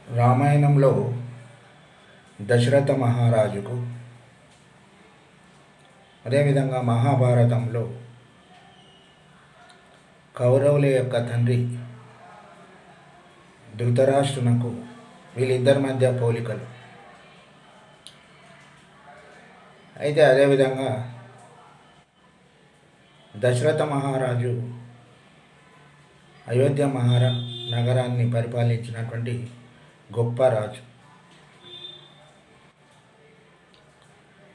రామాయణంలో దశరథ మహారాజుకు, అదేవిధంగా మహాభారతంలో కౌరవుల యొక్క తండ్రి ధృతరాష్ట్రునకు వీళ్ళిద్దరి మధ్య పోలికలు. అయితే అదేవిధంగా దశరథ మహారాజు అయోధ్య నగరాన్ని పరిపాలించినటువంటి గొప్ప రాజు.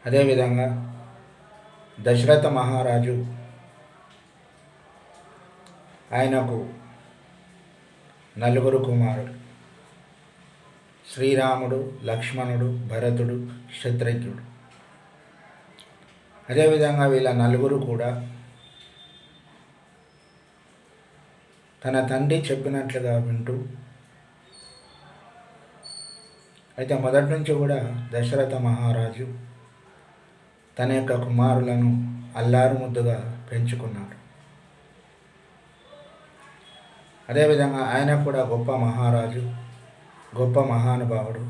అదేవిధంగా దశరథ మహారాజు ఆయనకు నలుగురు కుమారులు: శ్రీరాముడు, లక్ష్మణుడు, భరతుడు, శత్రుఘ్నుడు. అదేవిధంగా వీళ్ళ నలుగురు కూడా తన తండ్రి చెప్పినట్లుగా వింటూ, అయితే మొదటి నుంచి కూడా దశరథ మహారాజు తన యొక్క కుమారులను అల్లారు ముద్దుగా పెంచుకున్నాడు. అదేవిధంగా ఆయన కూడా గొప్ప మహారాజు, గొప్ప మహానుభావుడు.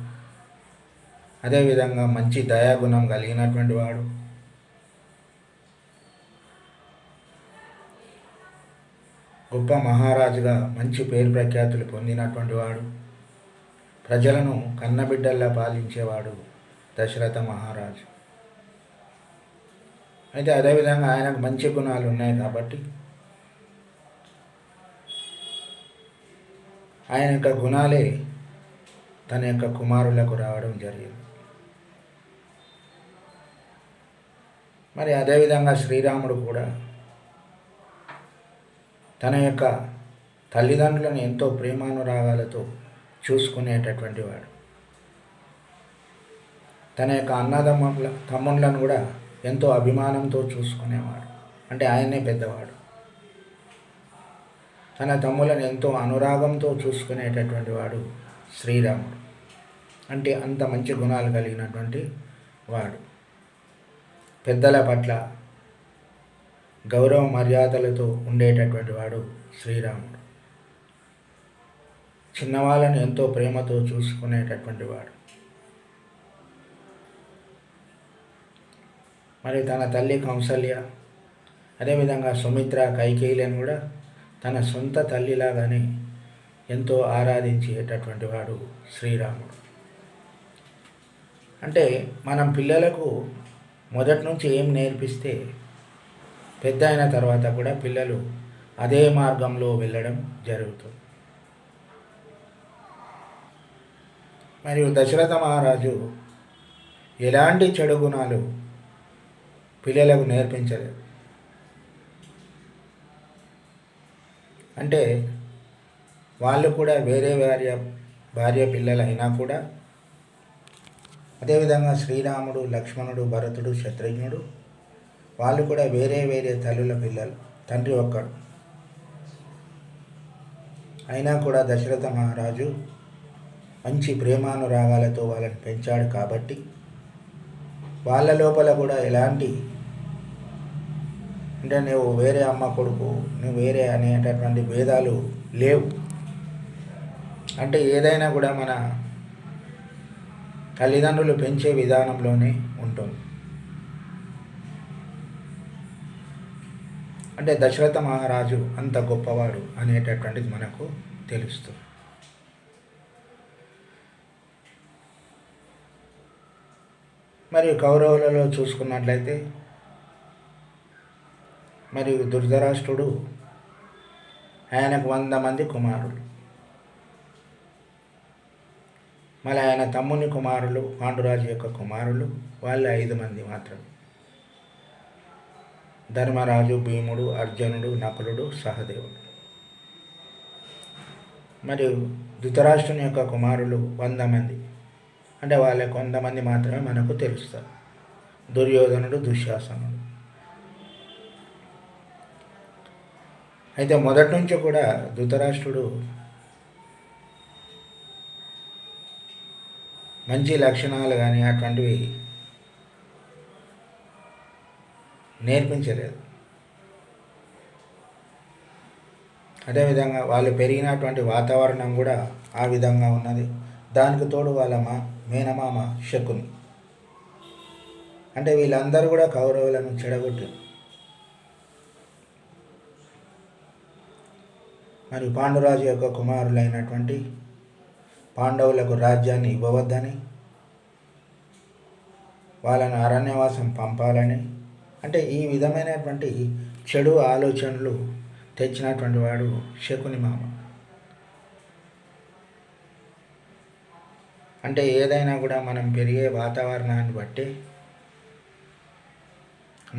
అదేవిధంగా మంచి దయాగుణం కలిగినటువంటి వాడు. గొప్ప మహారాజుగా మంచి పేరు ప్రఖ్యాతులు పొందినటువంటి వాడు. ప్రజలను కన్నబిడ్డల్లా పాలించేవాడు దశరథ మహారాజు. అయితే అదేవిధంగా ఆయనకు మంచి గుణాలు ఉన్నాయి కాబట్టి ఆయన యొక్క గుణాలే తన యొక్క కుమారులకు రావడం జరిగింది. మరి అదేవిధంగా శ్రీరాముడు కూడా తన యొక్క తల్లిదండ్రులను ఎంతో ప్రేమానురాగాలతో చూసుకునేటటువంటి వాడు. తన యొక్క తమ్ముళ్ళను కూడా ఎంతో అభిమానంతో చూసుకునేవాడు. అంటే ఆయనే పెద్దవాడు. తన తమ్ములను ఎంతో అనురాగంతో చూసుకునేటటువంటి వాడు శ్రీరాముడు. అంటే అంత మంచి గుణాలు కలిగినటువంటి వాడు. పెద్దల పట్ల గౌరవ మర్యాదలతో ఉండేటటువంటి వాడు శ్రీరాముడు. చిన్నవాళ్ళని ఎంతో ప్రేమతో చూసుకునేటటువంటి వాడు. మరి తన తల్లి కౌసల్య, అదేవిధంగా సుమిత్ర, కైకేయిలను కూడా తన సొంత తల్లిలాగానే ఎంతో ఆరాధించేటటువంటి వాడు శ్రీరాముడు. అంటే మనం పిల్లలకు మొదటి నుంచి ఏం నేర్పిస్తే పెద్ద అయిన తర్వాత కూడా పిల్లలు అదే మార్గంలో వెళ్ళడం జరుగుతుంది. మరియు దశరథ మహారాజు ఎలాంటి చెడు గుణాలు పిల్లలకు నేర్పించలేదు. అంటే వాళ్ళు కూడా వేరే భార్య పిల్లలు అయినా కూడా, అదేవిధంగా శ్రీరాముడు, లక్ష్మణుడు, భరతుడు, శత్రుఘ్నుడు వాళ్ళు కూడా వేరే తల్లుల పిల్లలు, తండ్రి ఒక్కడు. అయినా కూడా దశరథ మహారాజు మంచి ప్రేమానురాగాలతో వాళ్ళని పెంచాడు కాబట్టి వాళ్ళ లోపల కూడా ఎలాంటి, అంటే నువ్వు వేరే అమ్మ కొడుకు, నువ్వు వేరే అనేటటువంటి భేదాలు లేవు. అంటే ఏదైనా కూడా మన తల్లిదండ్రులు పెంచే విధానంలోనే ఉంటుంది. అంటే దశరథ మహారాజు అంత గొప్పవాడు అనేటటువంటిది మనకు తెలుస్తుంది. మరియు కౌరవులలో చూసుకున్నట్లయితే మరియు ధృతరాష్ట్రుడు, ఆయనకు 100 మంది కుమారులు. మళ్ళీ ఆయన తమ్ముని కుమారులు, పాండురాజు యొక్క కుమారులు, వాళ్ళు 5 మంది మాత్రమే: ధర్మరాజు, భీముడు, అర్జునుడు, నకులుడు, సహదేవుడు. మరియు ధృతరాష్ట్రుని యొక్క కుమారులు 100 మంది. అంటే వాళ్ళ కొంతమంది మాత్రమే మనకు తెలుస్తారు: దుర్యోధనుడు, దుశ్శాసనుడు. అయితే మొదటి నుంచి కూడా ధృతరాష్ట్రుడు మంచి లక్షణాలు కానీ అటువంటివి నేర్పించలేదు. అదేవిధంగా వాళ్ళు పెరిగినటువంటి వాతావరణం కూడా ఆ విధంగా ఉన్నది. దానికి తోడు వాళ్ళ మేనమామ శకుని. అంటే వీళ్ళందరూ కూడా కౌరవులను చెడగొట్టి మరి పాండురాజు యొక్క కుమారులైనటువంటి పాండవులకు రాజ్యాన్ని ఇవ్వవద్దని, వాళ్ళను అరణ్యవాసం పంపాలని, అంటే ఈ విధమైనటువంటి చెడు ఆలోచనలు తెచ్చినటువంటి వాడు శకుని మామ. అంటే ఏదైనా కూడా మనం పెరిగే వాతావరణాన్ని బట్టి,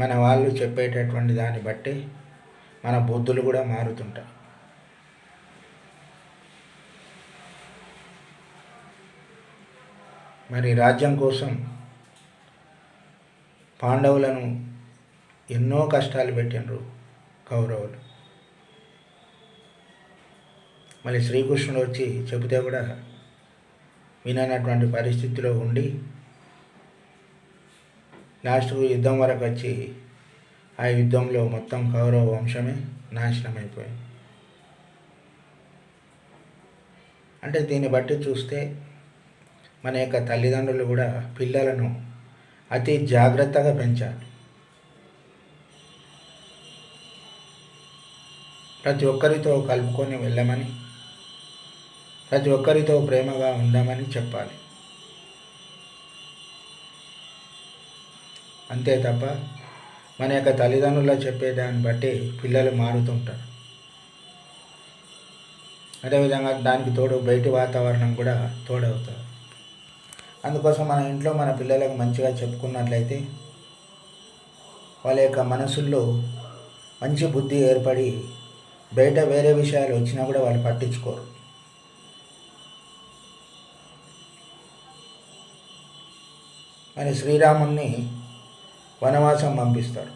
మన వాళ్ళు చెప్పేటటువంటి దాన్ని బట్టి మన బుద్ధులు కూడా మారుతుంటాయి. మరి రాజ్యం కోసం పాండవులను ఎన్నో కష్టాలు పెట్టినరు కౌరవులు. మళ్ళీ శ్రీకృష్ణుడు వచ్చి చెబితే కూడా విననటువంటి పరిస్థితిలో ఉండి లాస్ట్కు యుద్ధం వరకు వచ్చి ఆ యుద్ధంలో మొత్తం కౌరవ వంశమే నాశనమైపోయింది. అంటే దీన్ని బట్టి చూస్తే మన యొక్క తల్లిదండ్రులు కూడా పిల్లలను అతి జాగ్రత్తగా పెంచాలి. ప్రతి ఒక్కరితో కలుపుకొని వెళ్ళమని, ప్రతి ఒక్కరితో ప్రేమగా ఉండమని చెప్పాలి. అంతే తప్ప మన యొక్క తల్లిదండ్రులు చెప్పేదాన్ని బట్టి పిల్లలు మారుతుంటారు. అదేవిధంగా దానికి తోడు బయటి వాతావరణం కూడా తోడవుతారు. అందుకోసం మన ఇంట్లో మన పిల్లలకు మంచిగా చెప్పుకున్నట్లయితే వాళ్ళ యొక్క మనసుల్లో మంచి బుద్ధి ఏర్పడి బయట వేరే విషయాలు వచ్చినా కూడా వాళ్ళు పట్టించుకోరు. మరి శ్రీరాముణ్ణి వనవాసం పంపిస్తారు.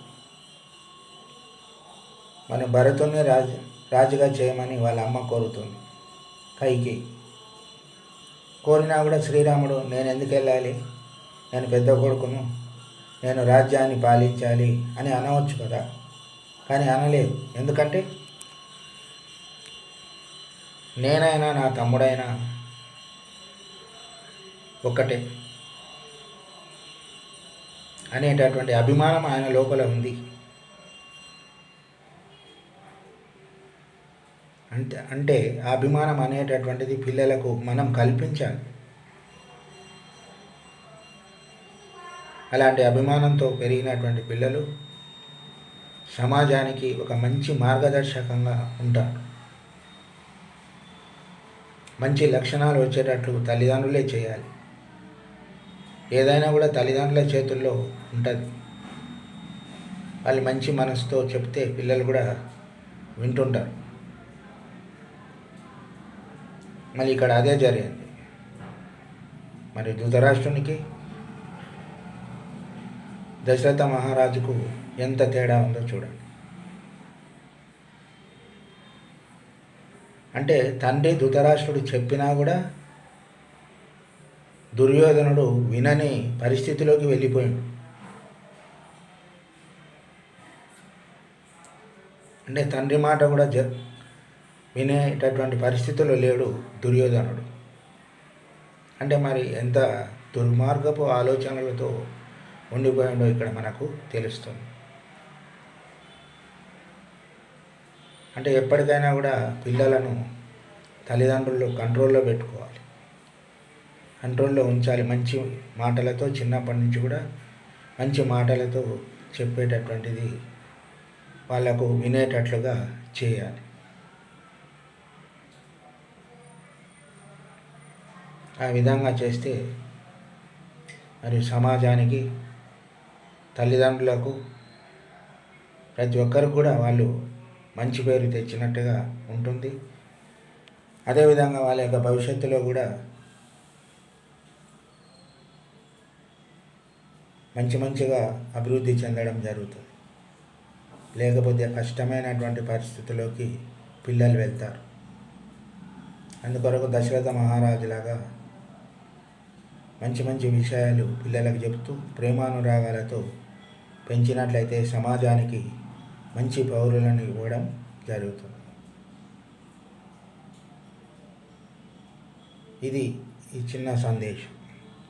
మన భరతుణ్ణి రాజుగా చేయమని వాళ్ళ అమ్మ కోరుతుంది కైకేయి. కోరినా కూడా శ్రీరాముడు నేను ఎందుకు వెళ్ళాలి, నేను పెద్ద కొడుకును, నేను రాజ్యాన్ని పాలించాలి అని అనవచ్చు కదా, కానీ అనలేదు. ఎందుకంటే నేనైనా నా తమ్ముడైనా ఒక్కటే అనేటటువంటి అభిమానం ఆయన లోపల ఉంది. అంటే ఆ అభిమానం అనేటటువంటిది పిల్లలకు మనం కల్పించాలి. అలాంటి అభిమానంతో పెరిగినటువంటి పిల్లలు సమాజానికి ఒక మంచి మార్గదర్శకంగా ఉంటారు. మంచి లక్షణాలు వచ్చేటట్లు తల్లిదండ్రులే చేయాలి. ఏదైనా కూడా తల్లిదండ్రుల చేతుల్లో ఉంటుంది. వాళ్ళు మంచి మనసుతో చెప్తే పిల్లలు కూడా వింటుంటారు. మళ్ళీ ఇక్కడ అదే జరిగింది. మరి ధృతరాష్ట్రునికి దశరథ మహారాజుకు ఎంత తేడా ఉందో చూడండి. అంటే తండ్రి ధృతరాష్ట్రుడు చెప్పినా కూడా దుర్యోధనుడు వినని పరిస్థితిలోకి వెళ్ళిపోయాడు. అంటే తండ్రి మాట కూడా వినేటటువంటి పరిస్థితుల్లో లేడు దుర్యోధనుడు. అంటే మరి ఎంత దుర్మార్గపు ఆలోచనలతో ఉండిపోయాడో ఇక్కడ మనకు తెలుస్తుంది. అంటే ఎప్పటికైనా కూడా పిల్లలను తల్లిదండ్రులు కంట్రోల్లో పెట్టుకోవాలి, కంట్రోల్లో ఉంచాలి. మంచి మాటలతో చిన్నప్పటి నుంచి కూడా మంచి మాటలతో చెప్పేటటువంటిది వాళ్ళకు వినేటట్లుగా చేయాలి. ఆ విధంగా చేస్తే మరి సమాజానికి, తల్లిదండ్రులకు, ప్రతి ఒక్కరు కూడా వాళ్ళు మంచి పేరు తెచ్చినట్టుగా ఉంటుంది. అదేవిధంగా వాళ్ళ యొక్క భవిష్యత్తులో కూడా మంచిగా అభివృద్ధి చెందడం జరుగుతుంది. లేకపోతే కష్టమైనటువంటి పరిస్థితుల్లోకి పిల్లలు వెళ్తారు. అందుకొరకు దశరథ మహారాజులాగా మంచి విషయాలు పిల్లలకు చెప్తూ ప్రేమానురాగాలతో పెంచినట్లయితే సమాజానికి మంచి పౌరులను ఇవ్వడం జరుగుతుంది. ఇది ఈ చిన్న సందేశం.